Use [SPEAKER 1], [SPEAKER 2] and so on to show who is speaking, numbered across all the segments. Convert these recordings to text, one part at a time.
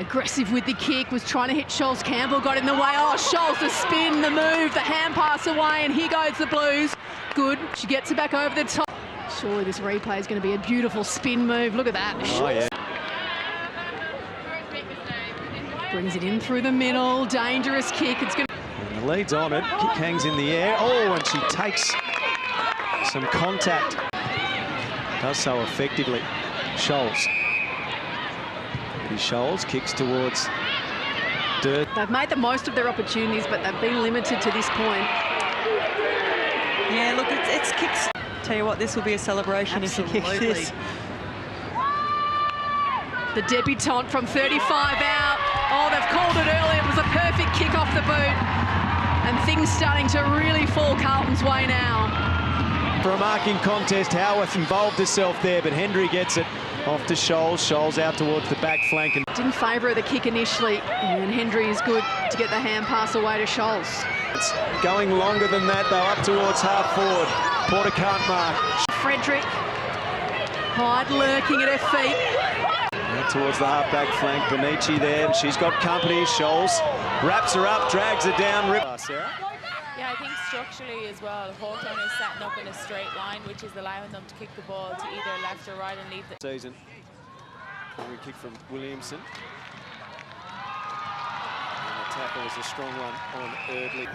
[SPEAKER 1] Aggressive with the kick, was trying to hit Scholz. Campbell got in the way. Oh, Scholz, the spin, the move, the hand pass away, and here goes the Blues. Good, she gets it back over the top. Surely this replay is going to be a beautiful spin move. Look at that.
[SPEAKER 2] Oh, yeah.
[SPEAKER 1] Brings it in through the middle. Dangerous kick. It's going to...
[SPEAKER 2] And the lead's on it. Kick hangs in the air. Oh, and she takes some contact. Does so effectively. Scholz. Scholz kicks towards dirt.
[SPEAKER 1] They've made the most of their opportunities, but they've been limited to this point.
[SPEAKER 3] Yeah, look, it's kicks. Tell you what, this will be a celebration.
[SPEAKER 1] Absolutely.
[SPEAKER 3] If you kick this.
[SPEAKER 1] The debutante from 35 out. Oh, they've called it early. It was a perfect kick off the boot. And things starting to really fall Carlton's way now.
[SPEAKER 2] For a marking contest, Howarth involved herself there, but Hendry gets it off to Scholz. Scholz out towards the back flank. And
[SPEAKER 1] didn't favour the kick initially, and Hendry is good to get the hand pass away to Scholz.
[SPEAKER 2] It's going longer than that, though, up towards half forward. Porter can't mark.
[SPEAKER 1] Frederick, Hyde lurking at her feet.
[SPEAKER 2] Out towards the half-back flank, Benici there, and she's got company. Scholz wraps her up, drags her down. Sarah?
[SPEAKER 4] Yeah, I think structurally as well, Hawthorn is setting up in a straight line, which is allowing them to kick the ball to either left or right and leave the
[SPEAKER 2] Season. We kick from Williamson. And the tackle is a strong one on Erdley.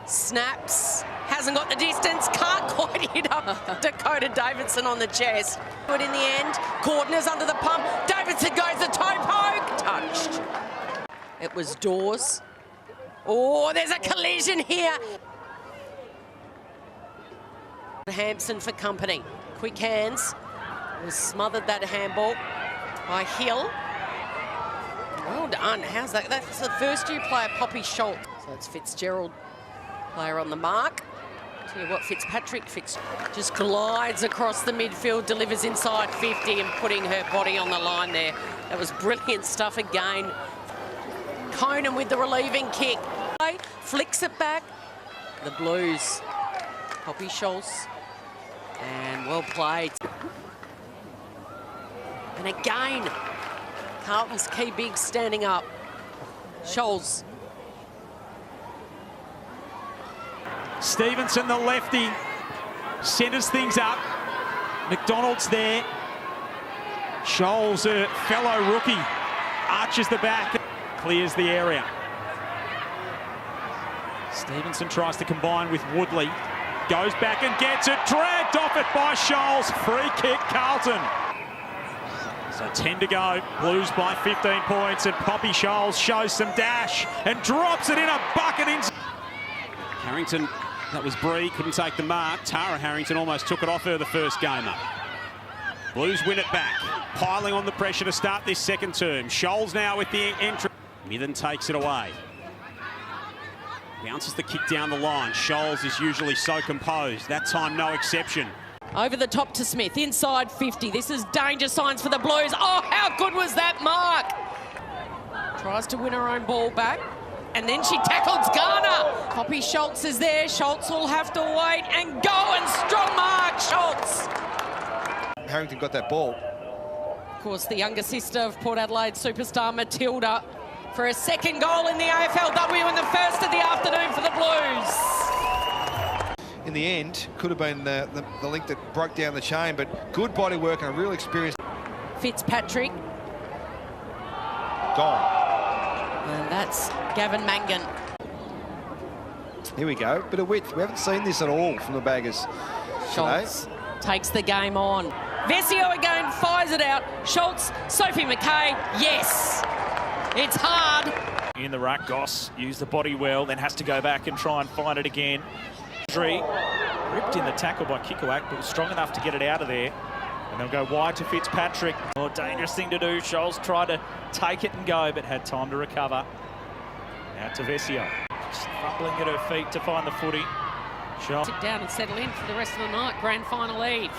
[SPEAKER 5] Snaps, hasn't got the distance, can't quite hit up Dakota Davidson on the chest. But in the end, Cordner's under the pump. Davidson goes the toe poke, touched. It was Dawes. Oh, there's a collision here. Hampson for company. Quick hands. Was smothered that handball by Hill. Well done. How's that? That's the first-year player, Poppy Scholz. So it's Fitzgerald, player on the mark. Tell you what, Fitzpatrick just glides across the midfield, delivers inside 50 and putting her body on the line there. That was brilliant stuff again. Conan with the relieving kick. Flicks it back. The Blues. Poppy Scholz. And well played. And again, Carlton's key big standing up. Scholz.
[SPEAKER 6] Stevenson, the lefty, centres things up. McDonald's there. Scholz, a fellow rookie, arches the back, clears the area. Stevenson tries to combine with Woodley. Goes back and gets it, dragged off it by Scholz. Free kick, Carlton. So 10 to go, Blues by 15 points, and Poppy Scholz shows some dash and drops it in a bucket. Harrington, that was Bree, couldn't take the mark. Tara Harrington almost took it off her the first gamer. Blues win it back, piling on the pressure to start this second term. Scholz now with the entry. Mithen takes it away. Bounces the kick down the line. Scholz is usually so composed. That time, no exception.
[SPEAKER 5] Over the top to Smith, inside 50. This is danger signs for the Blues. Oh, how good was that mark? Tries to win her own ball back. And then she tackles Garner. Poppy Scholz is there. Scholz will have to wait and go, and strong mark, Scholz.
[SPEAKER 7] Harrington got that ball.
[SPEAKER 5] Of course, the younger sister of Port Adelaide superstar Matilda for a second goal in the AFLW and the first of the afternoon for the Blues.
[SPEAKER 7] In the end, could have been the link that broke down the chain, but good body work and a real experience.
[SPEAKER 5] Fitzpatrick.
[SPEAKER 7] Gone.
[SPEAKER 5] And that's Gavin Mangan.
[SPEAKER 7] Here we go, bit of width. We haven't seen this at all from the Baggers
[SPEAKER 5] Scholz takes the game on. Vesio again fires it out. Scholz, Sophie McKay, yes. It's hard.
[SPEAKER 6] In the ruck, Goss used the body well, then has to go back and try and find it again. Ripped in the tackle by Kikuak, but was strong enough to get it out of there. And they'll go wide to Fitzpatrick. More dangerous thing to do. Scholz tried to take it and go, but had time to recover. Now to Vesio. Just fumbling at her feet to find the footy.
[SPEAKER 5] Sit down and settle in for the rest of the night. Grand final eve.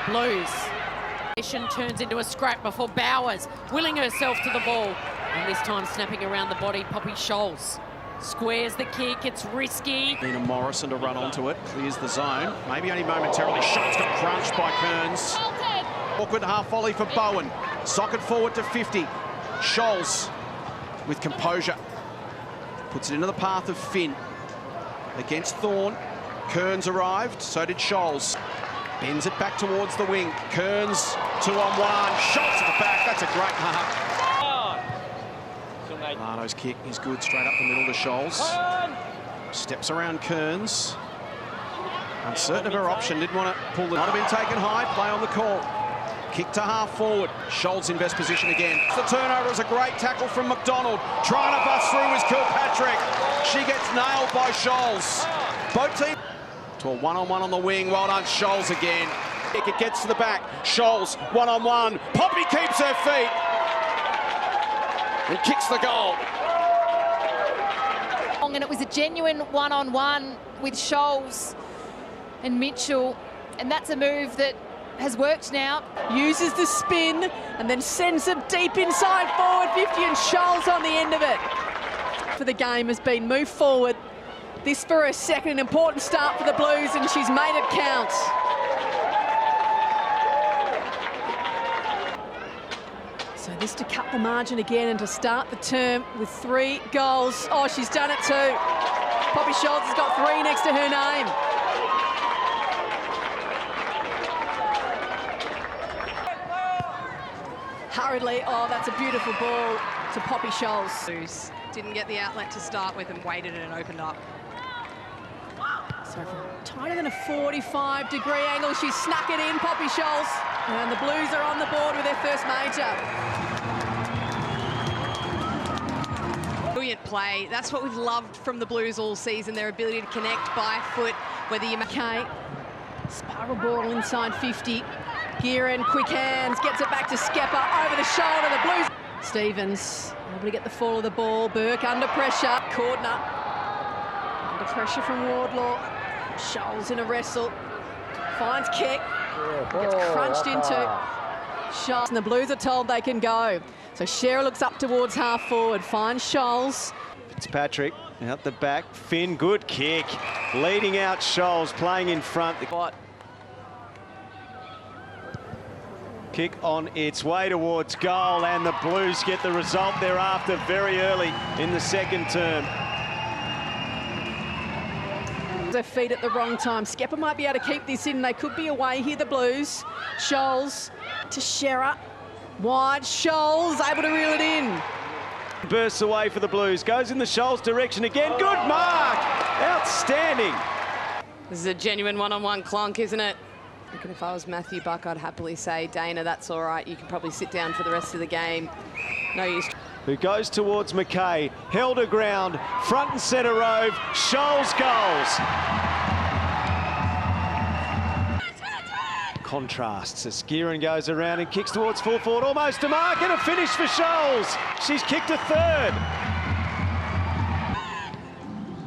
[SPEAKER 5] Blues. Mission turns into a scrap before Bowers willing herself to the ball. And this time snapping around the body, Poppy Scholz. Squares the kick, it's risky.
[SPEAKER 8] Nina Morrison to run onto it, clears the zone. Maybe only momentarily. Shots got crunched by Kearns. Awkward half volley for Bowen. Socket forward to 50. Scholz with composure. Puts it into the path of Finn. Against Thorne. Kearns arrived, so did Scholz. Bends it back towards the wing. Kearns, 2-on-1. Scholz at the back. That's a great mark. Marno's kick is good, straight up the middle to Scholz. Steps around Kearns. Uncertain of her option, didn't want to pull the... Might have been taken high, play on the call. Kick to half forward. Scholz in best position again. The turnover is a great tackle from McDonald. Trying to bust through is Kilpatrick. She gets nailed by Scholz. Both teams to a one-on-one on the wing. Well done, Scholz again. It gets to the back. Scholz, one-on-one. Poppy keeps her feet and kicks the goal.
[SPEAKER 9] And it was a genuine one-on-one with Scholz and Mitchell, and that's a move that has worked now.
[SPEAKER 1] Uses the spin and then sends it deep inside forward 50, and Scholz on the end of it. For the game has been moved forward. This for her second important start for the Blues, and she's made it count. So this to cut the margin again and to start the term with 3 goals. Oh, she's done it too. Poppy Scholz has got 3 next to her name. Hurriedly, oh, that's a beautiful ball to Poppy Scholz.
[SPEAKER 10] Didn't get the outlet to start with and waited and opened up.
[SPEAKER 1] So from tighter than a 45-degree angle, she snuck it in, Poppy Scholz. And the Blues are on the board with their first major.
[SPEAKER 10] Brilliant play. That's what we've loved from the Blues all season, their ability to connect by foot, whether you...
[SPEAKER 1] Okay, spiral ball inside 50. Gearin, quick hands, gets it back to Skepper, over the shoulder, the Blues. Stevens able to get the fall of the ball. Burke under pressure. Cordner under pressure from Wardlaw. Scholz in a wrestle. Finds kick. Gets crunched into Scholz. And the Blues are told they can go. So Shearer looks up towards half forward. Finds Scholz.
[SPEAKER 2] Fitzpatrick out the back. Finn, good kick. Leading out Scholz, playing in front. Kick on its way towards goal, and the Blues get the result thereafter very early in the second term.
[SPEAKER 1] Their feet at the wrong time. Skepper might be able to keep this in. They could be away here, the Blues. Scholz to Shearer. Wide, Scholz able to reel it in.
[SPEAKER 2] Bursts away for the Blues, goes in the Scholz direction again. Good mark! Outstanding!
[SPEAKER 10] This is a genuine one-on-one clonk, isn't it? And if I was Matthew Buck, I'd happily say, Dana, that's all right. You can probably sit down for the rest of the game. No use.
[SPEAKER 2] Who goes towards McKay, held her ground, front and centre rove, Scholz goals. Contrasts as Gearin goes around and kicks towards full forward, almost a mark, and a finish for Scholz. She's kicked a third.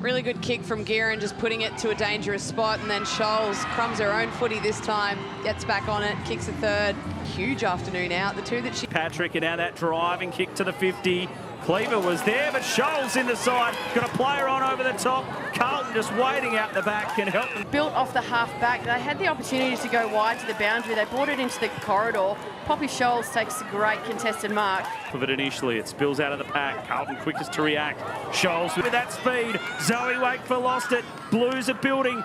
[SPEAKER 10] Really good kick from Gearin, just putting it to a dangerous spot, and then Scholz crumbs her own footy this time, gets back on it, kicks a third. Huge afternoon out, the two that she...
[SPEAKER 6] Patrick, and now that driving kick to the 50. Cleaver was there, but Scholz in the side. Got a player on over the top. Carlton just waiting out the back can help them.
[SPEAKER 11] Built off the half back. They had the opportunity to go wide to the boundary. They brought it into the corridor. Poppy Scholz takes a great contested mark.
[SPEAKER 6] Of it initially, it spills out of the pack. Carlton quickest to react. Scholz with that speed. Zoe Wakefield lost it. Blues are building.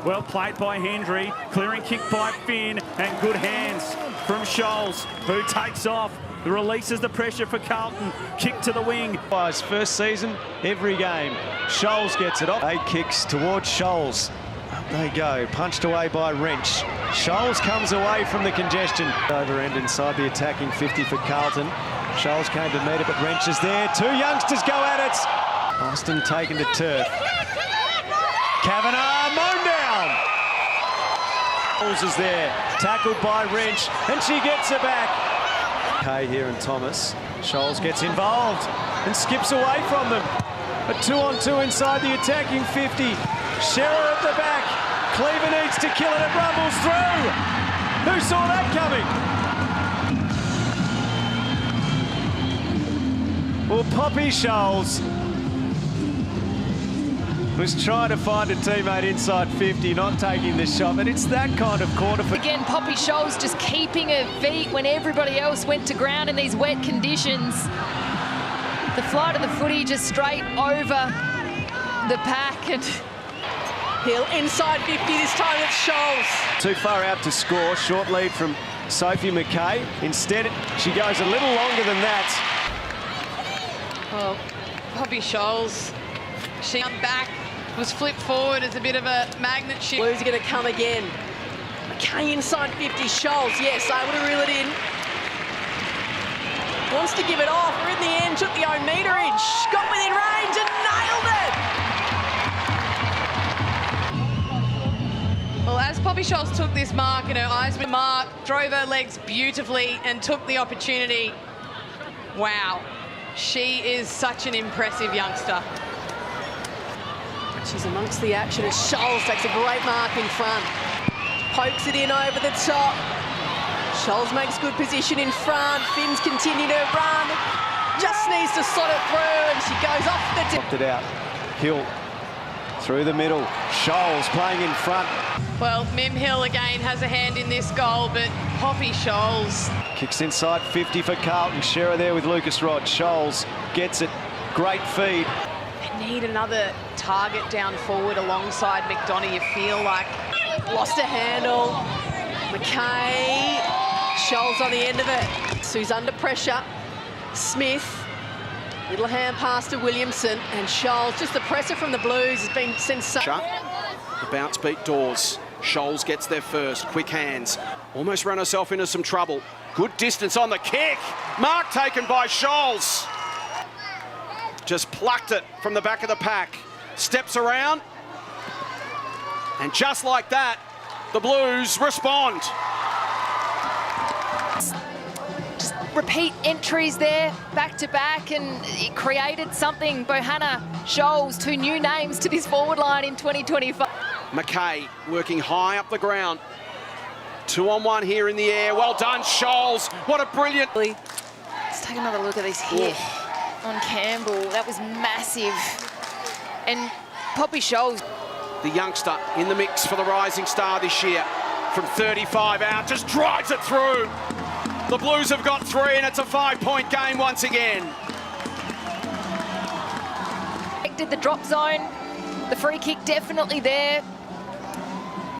[SPEAKER 6] Well played by Hendry. Clearing kick by Finn, and good hands from Scholz, who takes off. Releases the pressure for Carlton. Kick to the wing.
[SPEAKER 2] His first season, every game. Scholz gets it off. 8 kicks towards Scholz. Up they go, punched away by Wrench. Scholz comes away from the congestion. Over end inside the attacking 50 for Carlton. Scholz came to meet it, but Wrench is there. 2 youngsters go at it. Austin taken to turf. Kavanagh mown down. Scholz is there, tackled by Wrench, and she gets it back. Okay, here and Thomas. Scholz gets involved and skips away from them. A 2-on-2 inside the attacking 50. Shearer at the back. Cleaver needs to kill it. It rumbles through. Who saw that coming? Well, Poppy Scholz was trying to find a teammate inside 50, not taking the shot, but it's that kind of quarter for...
[SPEAKER 9] Again, Poppy Scholz just keeping her feet when everybody else went to ground in these wet conditions. The flight of the footy just straight over the pack. And
[SPEAKER 1] Hill inside 50, this time it's Scholz.
[SPEAKER 2] Too far out to score, short lead from Sophie McKay. Instead, she goes a little longer than that.
[SPEAKER 10] Well, Poppy Scholz, she come back, was flipped forward as a bit of a magnet shift.
[SPEAKER 1] Blues are going to come again. McKay inside 50, Scholz, yes, able to reel it in. Wants to give it off, but in the end took the meterage, got within range and nailed it!
[SPEAKER 10] Well, as Poppy Scholz took this mark and her eyes were marked, drove her legs beautifully and took the opportunity. Wow, she is such an impressive youngster.
[SPEAKER 1] She's amongst the action as Scholz takes a great mark in front. Pokes it in over the top. Scholz makes good position in front. Finns continue to run. Just needs to slot it through and she goes off the tip.
[SPEAKER 2] Popped it out. Hill through the middle. Scholz playing in front.
[SPEAKER 10] Well, Mim Hill again has a hand in this goal, but Poppy Scholz.
[SPEAKER 2] Kicks inside 50 for Carlton. Shearer there with Lucas Rod. Scholz gets it. Great feed.
[SPEAKER 10] They need another target down forward alongside McDonough, you feel like.
[SPEAKER 1] Lost a handle. McKay. Scholz on the end of it. Sue's under pressure. Smith. Little hand pass to Williamson. And Scholz, just the pressure from the Blues has been sensational.
[SPEAKER 8] The bounce beat Dawes. Scholz gets there first. Quick hands. Almost ran herself into some trouble. Good distance on the kick. Mark taken by Scholz. Just plucked it from the back of the pack. Steps around. And just like that, the Blues respond.
[SPEAKER 9] just repeat entries there, back to back, and it created something. Bohanna, Scholz, two new names to this forward line in 2025.
[SPEAKER 8] McKay working high up the ground. 2-on-1 here in the air. Well done, Scholz. What a brilliant...
[SPEAKER 9] Let's take another look at this hit on Campbell. That was massive. And Poppy Scholz.
[SPEAKER 8] The youngster in the mix for the Rising Star this year. From 35 out, just drives it through. The Blues have got 3 and it's a 5-point game once again.
[SPEAKER 9] The drop zone, the free kick definitely there.